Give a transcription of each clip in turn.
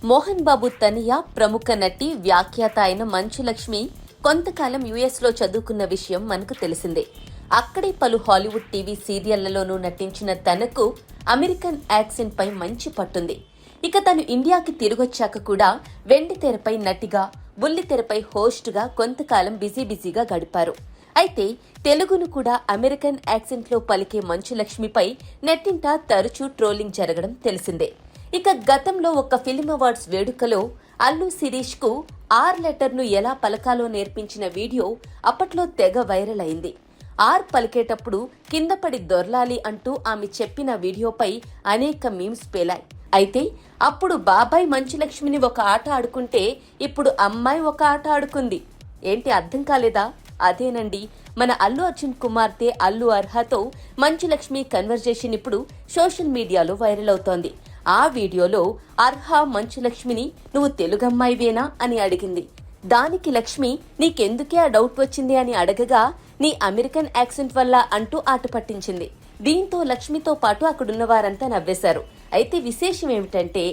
మోహన్ బాబు తనయ ప్రముఖ నటి వ్యాఖ్యాత అయిన మంచు లక్ష్మి కొంతకాలం యుఎస్లో చదువుకున్న విషయం మనకు తెలిసిందే. అక్కడే పలు హాలీవుడ్ టీవీ సీరియళ్లలోనూ నటించిన తనకు అమెరికన్ యాక్సెంట్ పై మంచి పట్టుంది. ఇక తను ఇండియాకి తిరిగొచ్చాక కూడా వెండి తెరపై నటిగా, బుల్లి తెరపై హోస్ట్గా కొంతకాలం బిజీగా గడిపారు. అయితే తెలుగును కూడా అమెరికన్ యాక్సెంట్లో పలికే మంచు లక్ష్మిపై నెట్టింట తరచూ ట్రోలింగ్ జరగడం తెలిసిందే. ఇక గతంలో ఒక ఫిల్మ్ అవార్డ్స్ వేడుకలో అల్లు శిరీష్ కు ఆర్ లెటర్ ను ఎలా పలకాలో నేర్పించిన వీడియో అప్పట్లో తెగ వైరల్ అయింది. ఆర్ పలికేటప్పుడు కింద పడి దొర్లాలి అంటూ ఆమె చెప్పిన వీడియోపై అనేక మీమ్స్ పేలాయి. అయితే అప్పుడు బాబాయ్ మంచు లక్ష్మిని ఒక ఆట ఆడుకుంటే ఇప్పుడు అమ్మాయి ఒక ఆట ఆడుకుంది. ఏంటి అర్థం కాలేదా? అదేనండి, మన అల్లు అర్జున్ కుమార్తె అల్లు అర్హతో మంచు లక్ష్మి కన్వర్జేషన్ ఇప్పుడు సోషల్ మీడియాలో వైరల్ అవుతోంది. ఆ వీడియోలో అర్హ మంచు లక్ష్మిని నువ్వు తెలుగమ్మాయివేనా అని అడిగింది. దానికి లక్ష్మి నీకెందుకే ఆ డౌట్ వచ్చింది అని అడగగా నీ అమెరికన్ యాక్సెంట్ వల్ల అంటూ ఆట పట్టించింది. దీంతో లక్ష్మితో పాటు అక్కడున్న వారంతా నవ్వేశారు. అయితే విశేషం ఏమిటంటే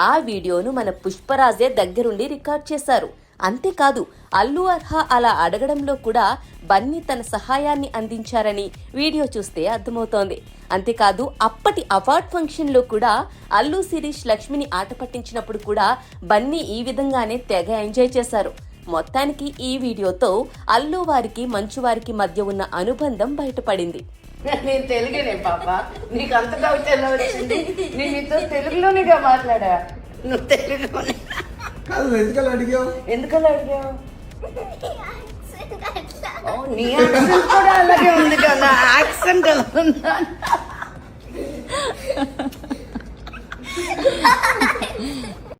ఆ వీడియోను మన పుష్పరాజే దగ్గరుండి రికార్డ్ చేశారు. అంతేకాదు అల్లు అర్హ అలా అడగడంలో కూడా బన్నీ తన సహాయాన్ని అందించారని వీడియో చూస్తే అర్థమవుతోంది. అంతేకాదు అప్పటి అవార్డ్ ఫంక్షన్ లో కూడా అల్లు శిరీష్ లక్ష్మిని ఆట పట్టించినప్పుడు కూడా బన్నీ ఈ విధంగానే తెగ ఎంజాయ్ చేశారు. మొత్తానికి ఈ వీడియోతో అల్లు వారికి మంచు వారికి మధ్య ఉన్న అనుబంధం బయటపడింది. నేను తెలుగునే పాప, నీకు అంత డౌట్ ఎలా వచ్చింది? నేను నీతో తెలుగులోనేగా మాట్లాడా. నువ్వు తెలుగులోనే ఎందుకలా అడిగావు? నీ యాక్సెంట్ కూడా అలాగే ఉంది కదా, యాక్సెంట్ ఎలా ఉందా?